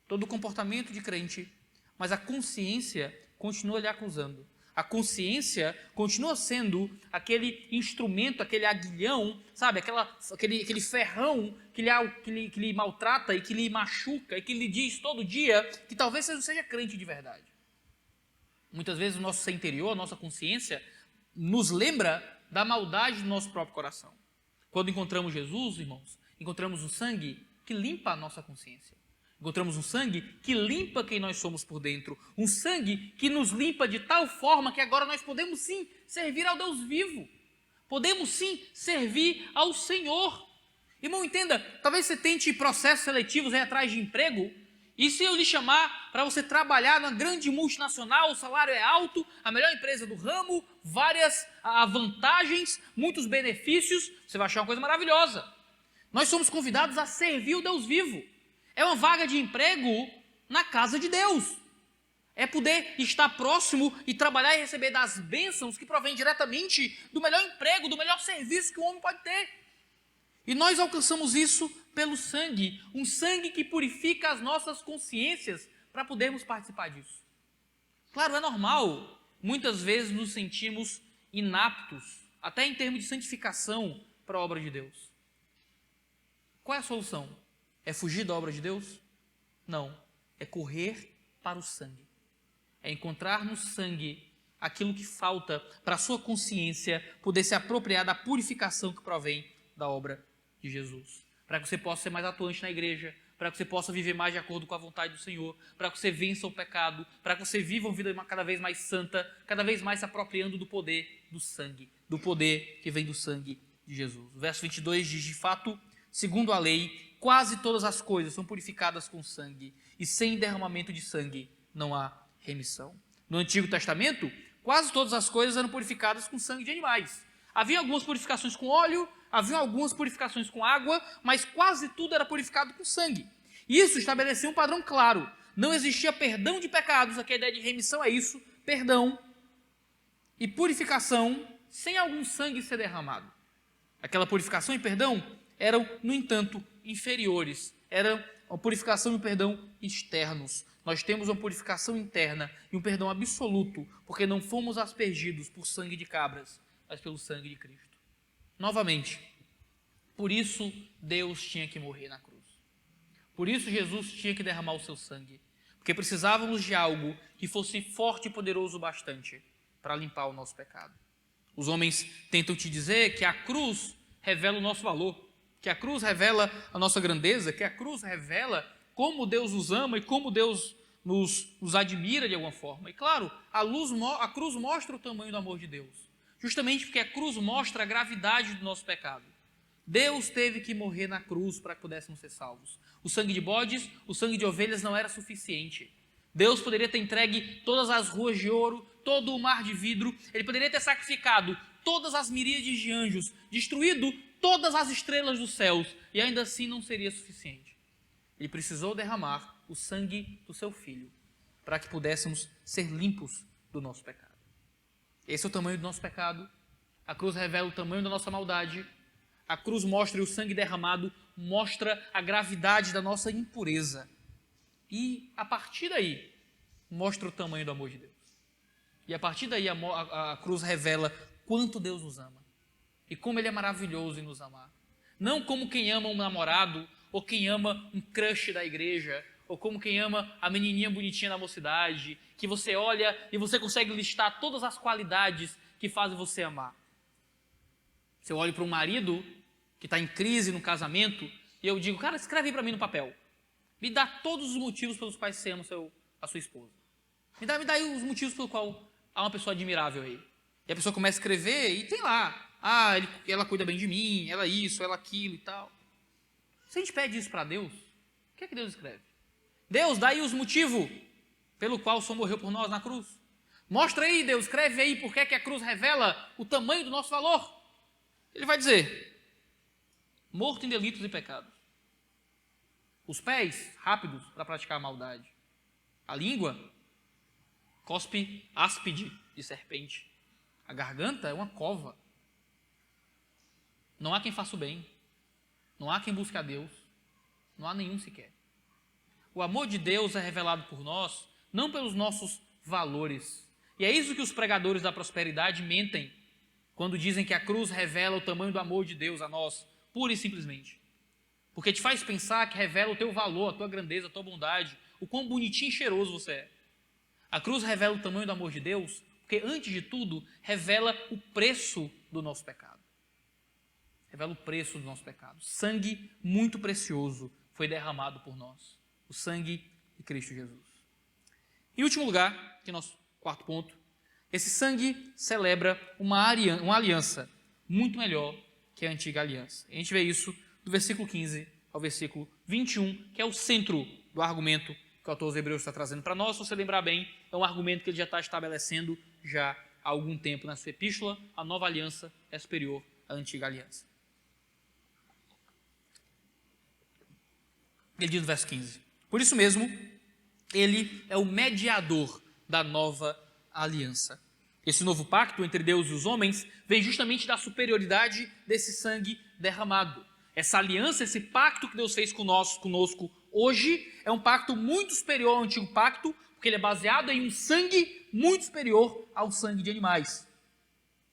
todo o comportamento de crente, mas a consciência continua lhe acusando. A consciência continua sendo aquele instrumento, aquele aguilhão, sabe? Aquele ferrão que lhe maltrata e que lhe machuca e que lhe diz todo dia que talvez você não seja crente de verdade. Muitas vezes o nosso ser interior, a nossa consciência, nos lembra da maldade do nosso próprio coração. Quando encontramos Jesus, irmãos, encontramos um sangue que limpa a nossa consciência. Encontramos um sangue que limpa quem nós somos por dentro. Um sangue que nos limpa de tal forma que agora nós podemos sim servir ao Deus vivo. Podemos sim servir ao Senhor. Irmão, entenda, talvez você tente processos seletivos aí atrás de emprego, e se eu lhe chamar para você trabalhar numa grande multinacional, o salário é alto, a melhor empresa do ramo, várias vantagens, muitos benefícios, você vai achar uma coisa maravilhosa. Nós somos convidados a servir o Deus vivo. É uma vaga de emprego na casa de Deus. É poder estar próximo e trabalhar e receber das bênçãos que provém diretamente do melhor emprego, do melhor serviço que o homem pode ter. E nós alcançamos isso pelo sangue, um sangue que purifica as nossas consciências para podermos participar disso. Claro, é normal, muitas vezes nos sentimos inaptos, até em termos de santificação para a obra de Deus. Qual é a solução? É fugir da obra de Deus? Não, é correr para o sangue. É encontrar no sangue aquilo que falta para a sua consciência poder se apropriar da purificação que provém da obra de Jesus. Para que você possa ser mais atuante na igreja, para que você possa viver mais de acordo com a vontade do Senhor, para que você vença o pecado, para que você viva uma vida cada vez mais santa, cada vez mais se apropriando do poder do sangue, do poder que vem do sangue de Jesus. O verso 22 diz, de fato, segundo a lei, quase todas as coisas são purificadas com sangue, e sem derramamento de sangue não há remissão. No Antigo Testamento, quase todas as coisas eram purificadas com sangue de animais. Havia algumas purificações com óleo, havia algumas purificações com água, mas quase tudo era purificado com sangue. Isso estabelecia um padrão claro. Não existia perdão de pecados, aqui a ideia de remissão é isso, perdão e purificação sem algum sangue ser derramado. Aquela purificação e perdão eram, no entanto, inferiores. Era uma purificação e um perdão externos. Nós temos uma purificação interna e um perdão absoluto, porque não fomos aspergidos por sangue de cabras, mas pelo sangue de Cristo. Novamente, por isso Deus tinha que morrer na cruz. Por isso Jesus tinha que derramar o seu sangue, porque precisávamos de algo que fosse forte e poderoso bastante para limpar o nosso pecado. Os homens tentam te dizer que a cruz revela o nosso valor, que a cruz revela a nossa grandeza, que a cruz revela como Deus nos ama e como Deus nos admira de alguma forma. E claro, a cruz mostra o tamanho do amor de Deus, justamente porque a cruz mostra a gravidade do nosso pecado. Deus teve que morrer na cruz para que pudéssemos ser salvos. O sangue de bodes, o sangue de ovelhas não era suficiente. Deus poderia ter entregue todas as ruas de ouro, todo o mar de vidro, ele poderia ter sacrificado todas as miríades de anjos, destruído todas as estrelas dos céus, e ainda assim não seria suficiente. Ele precisou derramar o sangue do seu Filho para que pudéssemos ser limpos do nosso pecado. Esse é o tamanho do nosso pecado. A cruz revela o tamanho da nossa maldade. A cruz mostra, e o sangue derramado mostra a gravidade da nossa impureza. E a partir daí, mostra o tamanho do amor de Deus. E a partir daí a cruz revela quanto Deus nos ama. E como Ele é maravilhoso em nos amar. Não como quem ama um namorado, ou quem ama um crush da igreja, ou como quem ama a menininha bonitinha da mocidade, que você olha e você consegue listar todas as qualidades que fazem você amar. Se eu olho para um marido que está em crise no casamento, e eu digo, cara, escreve aí para mim no papel. Me dá todos os motivos pelos quais você ama a sua esposa. Me dá aí os motivos pelo qual há uma pessoa admirável aí. E a pessoa começa a escrever e tem lá, ela cuida bem de mim, ela isso, ela aquilo e tal. Se a gente pede isso para Deus, o que é que Deus escreve? Deus, dá aí os motivos pelo qual o Senhor morreu por nós na cruz. Mostra aí, Deus, escreve aí por que a cruz revela o tamanho do nosso valor. Ele vai dizer, morto em delitos e pecados. Os pés, rápidos para praticar a maldade. A língua, cospe áspide de serpente. A garganta é uma cova. Não há quem faça o bem. Não há quem busque a Deus. Não há nenhum sequer. O amor de Deus é revelado por nós, não pelos nossos valores. E é isso que os pregadores da prosperidade mentem quando dizem que a cruz revela o tamanho do amor de Deus a nós, pura e simplesmente. Porque te faz pensar que revela o teu valor, a tua grandeza, a tua bondade, o quão bonitinho e cheiroso você é. A cruz revela o tamanho do amor de Deus, porque antes de tudo, revela o preço do nosso pecado. Revela o preço do nosso pecado. Sangue muito precioso foi derramado por nós. O sangue de Cristo Jesus. Em último lugar, que é nosso quarto ponto, esse sangue celebra uma aliança muito melhor que a antiga aliança. A gente vê isso do versículo 15 ao versículo 21, que é o centro do argumento que o autor aos Hebreus está trazendo para nós. Se você lembrar bem, é um argumento que ele já está estabelecendo já há algum tempo na sua epístola. A nova aliança é superior à antiga aliança. Ele diz no verso 15: por isso mesmo, ele é o mediador da nova aliança. Esse novo pacto entre Deus e os homens vem justamente da superioridade desse sangue derramado. Essa aliança, esse pacto que Deus fez conosco hoje, é um pacto muito superior ao antigo pacto, porque ele é baseado em um sangue muito superior ao sangue de animais.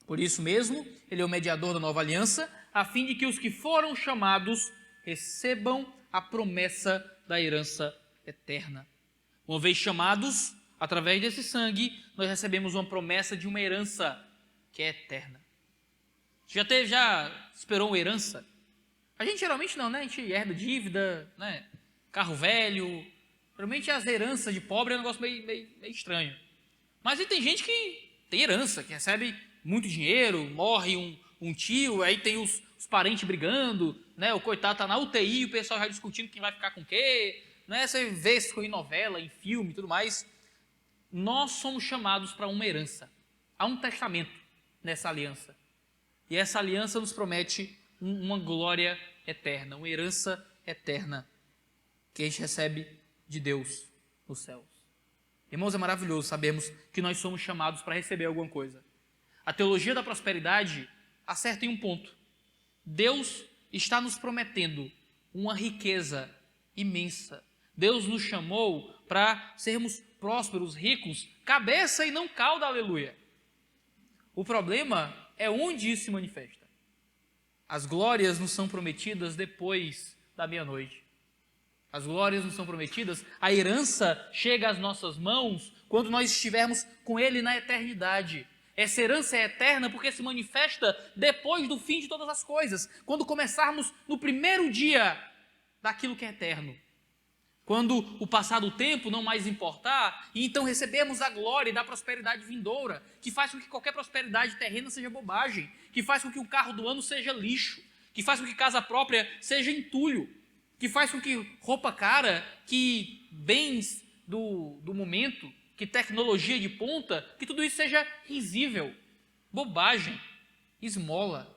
Por isso mesmo, ele é o mediador da nova aliança, a fim de que os que foram chamados recebam a promessa da herança eterna. Uma vez chamados, através desse sangue, nós recebemos uma promessa de uma herança que é eterna. Já esperou uma herança? A gente geralmente não, né? A gente herda dívida, né? Carro velho. Geralmente as heranças de pobre é um negócio meio estranho. Mas aí tem gente que tem herança, que recebe muito dinheiro, morre um tio, aí tem os parentes brigando, né? O coitado está na UTI, o pessoal já discutindo quem vai ficar com o quê. Né? Você vê isso em novela, em filme e tudo mais. Nós somos chamados para uma herança. Há um testamento nessa aliança. E essa aliança nos promete uma glória eterna, uma herança eterna que a gente recebe de Deus nos céus. Irmãos, é maravilhoso sabermos que nós somos chamados para receber alguma coisa. A teologia da prosperidade acerta em um ponto. Deus está nos prometendo uma riqueza imensa. Deus nos chamou para sermos prósperos, ricos, cabeça e não cauda, aleluia. O problema é onde isso se manifesta. As glórias nos são prometidas depois da meia-noite. As glórias nos são prometidas, a herança chega às nossas mãos quando nós estivermos com Ele na eternidade. Essa herança é eterna porque se manifesta depois do fim de todas as coisas, quando começarmos no primeiro dia daquilo que é eterno. Quando o passar do tempo não mais importar, e então recebemos a glória da prosperidade vindoura, que faz com que qualquer prosperidade terrena seja bobagem, que faz com que o carro do ano seja lixo, que faz com que casa própria seja entulho, que faz com que roupa cara, que bens do momento, que tecnologia de ponta, que tudo isso seja risível, bobagem, esmola.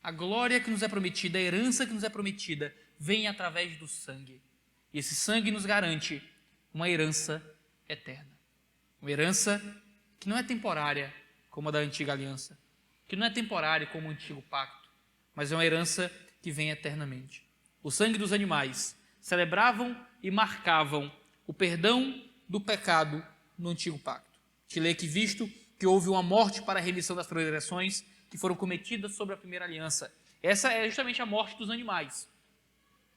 A glória que nos é prometida, a herança que nos é prometida, vem através do sangue. E esse sangue nos garante uma herança eterna. Uma herança que não é temporária, como a da antiga aliança, que não é temporária como o antigo pacto, mas é uma herança que vem eternamente. O sangue dos animais celebravam e marcavam o perdão do pecado no antigo pacto. Te lê que visto que houve uma morte para a remissão das transgressões que foram cometidas sobre a primeira aliança. Essa é justamente a morte dos animais.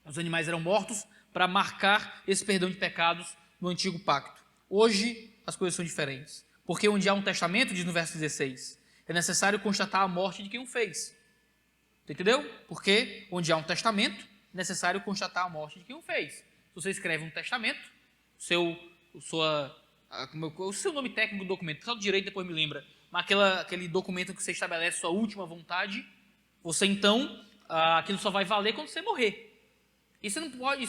Os animais eram mortos para marcar esse perdão de pecados no antigo pacto. Hoje as coisas são diferentes. Porque onde há um testamento, diz no verso 16, é necessário constatar a morte de quem o fez. Entendeu? Porque onde há um testamento, é necessário constatar a morte de quem o fez. Se você escreve um testamento, o seu nome técnico do documento, só do direito depois me lembra, mas aquele documento que você estabelece sua última vontade, você então, aquilo só vai valer quando você morrer. Isso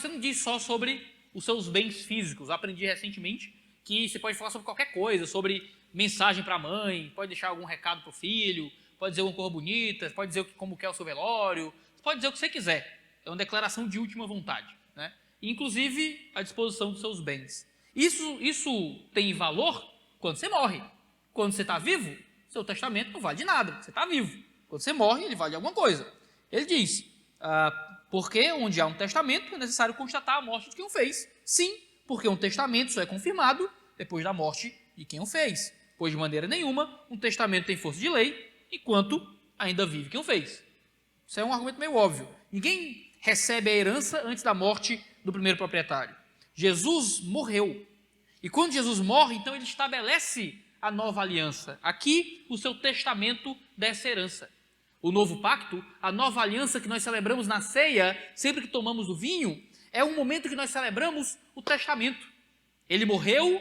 não diz só sobre os seus bens físicos. Eu aprendi recentemente que você pode falar sobre qualquer coisa, sobre mensagem para a mãe, pode deixar algum recado para o filho, pode dizer uma coisa bonita, pode dizer como quer o seu velório, pode dizer o que você quiser. É uma declaração de última vontade, né? Inclusive a disposição dos seus bens. Isso tem valor quando você morre. Quando você está vivo, seu testamento não vale de nada, você está vivo. Quando você morre, ele vale alguma coisa. Ele diz, Porque onde há um testamento é necessário constatar a morte de quem o fez. Sim, porque um testamento só é confirmado depois da morte de quem o fez. Pois de maneira nenhuma um testamento tem força de lei enquanto ainda vive quem o fez. Isso é um argumento meio óbvio. Ninguém recebe a herança antes da morte do primeiro proprietário. Jesus morreu. E quando Jesus morre, então ele estabelece a nova aliança. Aqui, o seu testamento dessa herança. O novo pacto, a nova aliança que nós celebramos na ceia, sempre que tomamos o vinho, é um momento que nós celebramos o testamento. Ele morreu,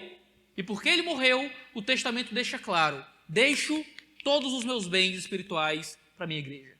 e porque ele morreu, o testamento deixa claro: deixo todos os meus bens espirituais para a minha igreja.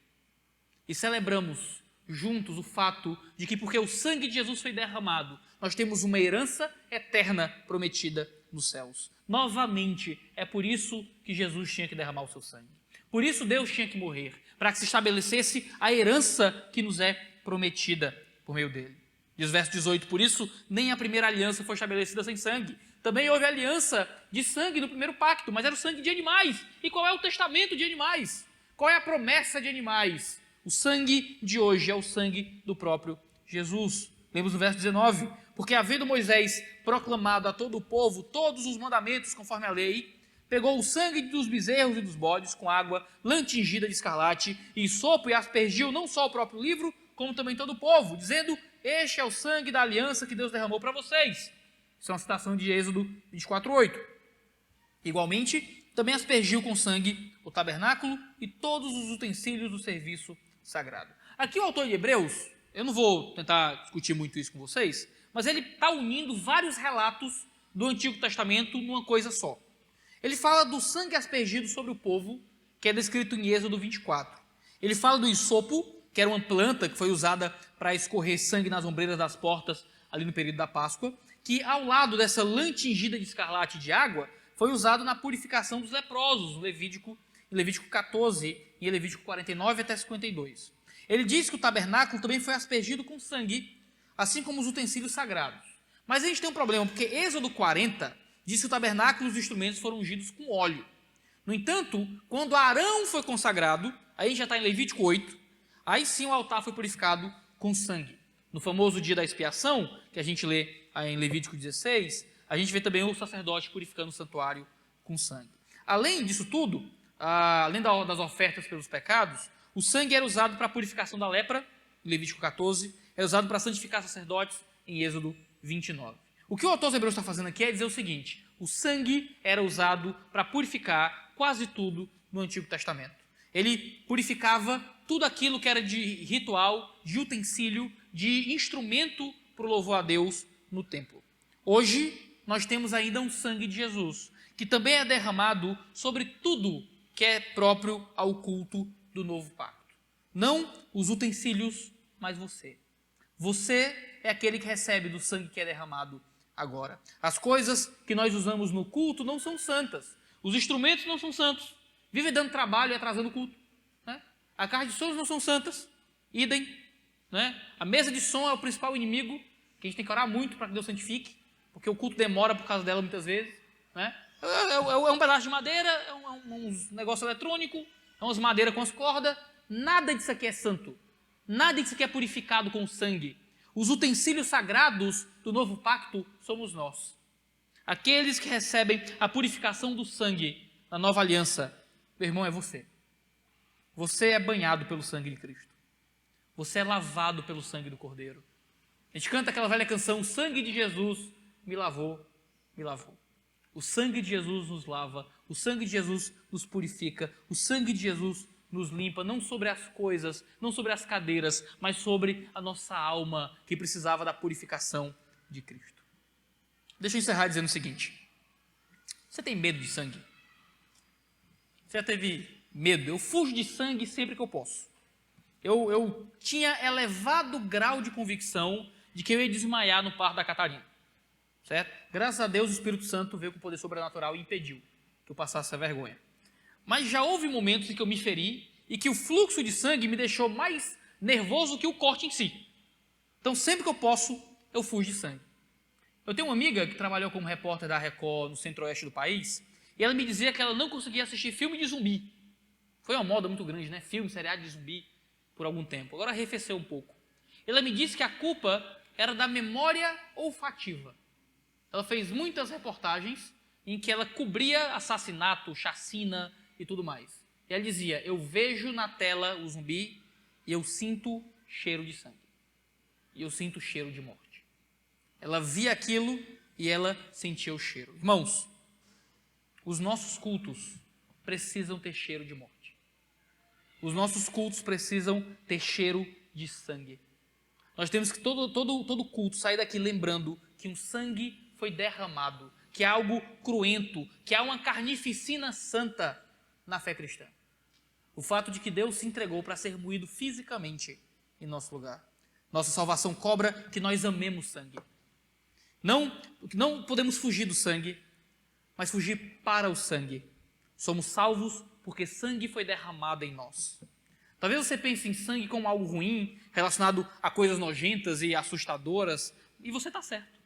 E celebramos juntos o fato de que porque o sangue de Jesus foi derramado, nós temos uma herança eterna prometida nos céus. Novamente, é por isso que Jesus tinha que derramar o seu sangue. Por isso Deus tinha que morrer, para que se estabelecesse a herança que nos é prometida por meio dele. Diz o verso 18, por isso nem a primeira aliança foi estabelecida sem sangue. Também houve aliança de sangue no primeiro pacto, mas era o sangue de animais. E qual é o testamento de animais? Qual é a promessa de animais? O sangue de hoje é o sangue do próprio Jesus. Lemos no verso 19, porque havendo Moisés proclamado a todo o povo todos os mandamentos conforme a lei, pegou o sangue dos bezerros e dos bodes com água lã tingida de escarlate e sopo e aspergiu não só o próprio livro, como também todo o povo, dizendo: este é o sangue da aliança que Deus derramou para vocês. Isso é uma citação de Êxodo 24:8. Igualmente, também aspergiu com sangue o tabernáculo e todos os utensílios do serviço sagrado. Aqui o autor de Hebreus, eu não vou tentar discutir muito isso com vocês, mas ele está unindo vários relatos do Antigo Testamento numa coisa só. Ele fala do sangue aspergido sobre o povo, que é descrito em Êxodo 24. Ele fala do hisopo, que era uma planta que foi usada para escorrer sangue nas ombreiras das portas ali no período da Páscoa, que ao lado dessa lã tingida de escarlate de água, foi usado na purificação dos leprosos, em Levítico 14 e em Levítico 49 até 52. Ele diz que o tabernáculo também foi aspergido com sangue, assim como os utensílios sagrados. Mas a gente tem um problema, porque Êxodo 40 diz que o tabernáculo e os instrumentos foram ungidos com óleo. No entanto, quando Arão foi consagrado, aí já está em Levítico 8, aí sim o altar foi purificado com sangue. No famoso dia da expiação, que a gente lê em Levítico 16, a gente vê também o sacerdote purificando o santuário com sangue. Além disso tudo, além das ofertas pelos pecados, o sangue era usado para a purificação da lepra, em Levítico 14, era usado para santificar sacerdotes, em Êxodo 29. O que o autor dos Hebreus está fazendo aqui é dizer o seguinte: o sangue era usado para purificar quase tudo no Antigo Testamento. Ele purificava tudo aquilo que era de ritual, de utensílio, de instrumento para o louvor a Deus no templo. Hoje, nós temos ainda um sangue de Jesus, que também é derramado sobre tudo que é próprio ao culto do novo pacto. Não os utensílios, mas você. Você é aquele que recebe do sangue que é derramado agora. As coisas que nós usamos no culto não são santas. Os instrumentos não são santos. Vivem dando trabalho e atrasando o culto. Né? As caixas de som não são santas. Idem. Né? A mesa de som é o principal inimigo, que a gente tem que orar muito para que Deus santifique, porque o culto demora por causa dela muitas vezes. Né? É um pedaço de madeira, é um negócio eletrônico, é umas madeiras com as cordas. Nada disso aqui é santo. Nada disso aqui é purificado com sangue. Os utensílios sagrados do novo pacto somos nós. Aqueles que recebem a purificação do sangue na nova aliança, meu irmão, é você. Você é banhado pelo sangue de Cristo. Você é lavado pelo sangue do Cordeiro. A gente canta aquela velha canção: o sangue de Jesus me lavou, me lavou. O sangue de Jesus nos lava, o sangue de Jesus nos purifica, o sangue de Jesus nos limpa, não sobre as coisas, não sobre as cadeiras, mas sobre a nossa alma, que precisava da purificação de Cristo. Deixa eu encerrar dizendo o seguinte: você tem medo de sangue? Você já teve medo? Eu fujo de sangue sempre que eu posso. Eu tinha elevado grau de convicção de que eu ia desmaiar no parto da Catarina. Certo? Graças a Deus o Espírito Santo veio com o poder sobrenatural e impediu que eu passasse essa vergonha. Mas já houve momentos em que eu me feri e que o fluxo de sangue me deixou mais nervoso que o corte em si. Então, sempre que eu posso, eu fujo de sangue. Eu tenho uma amiga que trabalhou como repórter da Record no centro-oeste do país, e ela me dizia que ela não conseguia assistir filme de zumbi. Foi uma moda muito grande, né? Filme, seriado de zumbi, por algum tempo. Agora arrefeceu um pouco. Ela me disse que a culpa era da memória olfativa. Ela fez muitas reportagens em que ela cobria assassinato, chacina e tudo mais. E ela dizia, eu vejo na tela o zumbi e eu sinto cheiro de sangue. E eu sinto cheiro de morte. Ela via aquilo e ela sentia o cheiro. Irmãos, os nossos cultos precisam ter cheiro de morte. Os nossos cultos precisam ter cheiro de sangue. Nós temos que todo culto sair daqui lembrando que um sangue foi derramado, que há algo cruento, que há uma carnificina santa na fé cristã. O fato de que Deus se entregou para ser moído fisicamente em nosso lugar. Nossa salvação cobra que nós amemos sangue. Não podemos fugir do sangue, mas fugir para o sangue. Somos salvos porque sangue foi derramado em nós. Talvez você pense em sangue como algo ruim, relacionado a coisas nojentas e assustadoras, e você está certo.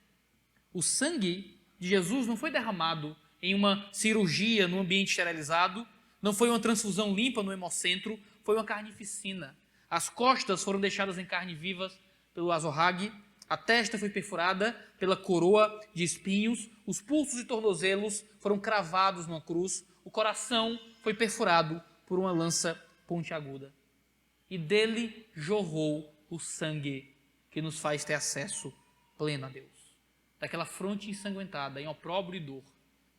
O sangue de Jesus não foi derramado em uma cirurgia no ambiente esterilizado, não foi uma transfusão limpa no hemocentro, foi uma carnificina. As costas foram deixadas em carne vivas pelo azorrague, a testa foi perfurada pela coroa de espinhos, os pulsos e tornozelos foram cravados numa cruz, o coração foi perfurado por uma lança pontiaguda. E dele jorrou o sangue que nos faz ter acesso pleno a Deus. Daquela fronte ensanguentada, em opróbrio e dor,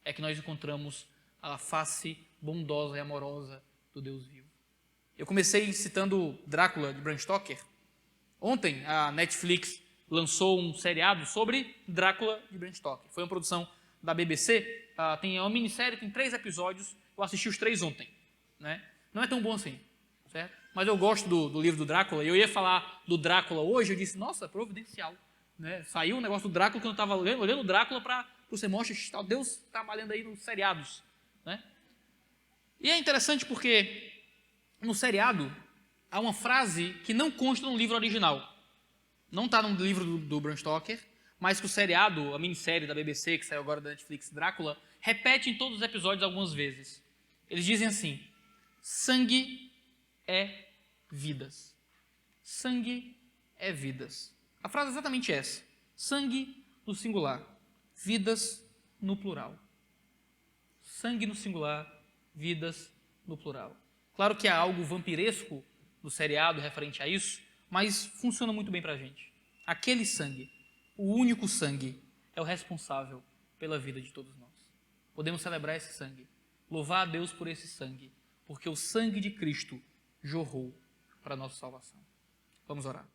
é que nós encontramos a face bondosa e amorosa do Deus vivo. Eu comecei citando Drácula, de Bram Stoker. Ontem, a Netflix lançou um seriado sobre Drácula, de Bram Stoker. Foi uma produção da BBC, tem uma minissérie, tem 3 episódios, eu assisti os 3 ontem. Né? Não é tão bom assim, certo? Mas eu gosto do livro do Drácula, e eu ia falar do Drácula hoje, eu disse, nossa, providencial. Né? Saiu um negócio do Drácula que eu estava olhando o Drácula para você mostrar Deus trabalhando aí nos seriados. Né? E é interessante porque no seriado há uma frase que não consta no livro original. Não está no livro do Bram Stoker, mas que o seriado, a minissérie da BBC, que saiu agora da Netflix, Drácula, repete em todos os episódios algumas vezes. Eles dizem assim, sangue é vidas. Sangue é vidas. A frase é exatamente essa. Sangue no singular, vidas no plural. Sangue no singular, vidas no plural. Claro que há algo vampiresco no seriado referente a isso, mas funciona muito bem para a gente. Aquele sangue, o único sangue, é o responsável pela vida de todos nós. Podemos celebrar esse sangue, louvar a Deus por esse sangue, porque o sangue de Cristo jorrou para a nossa salvação. Vamos orar.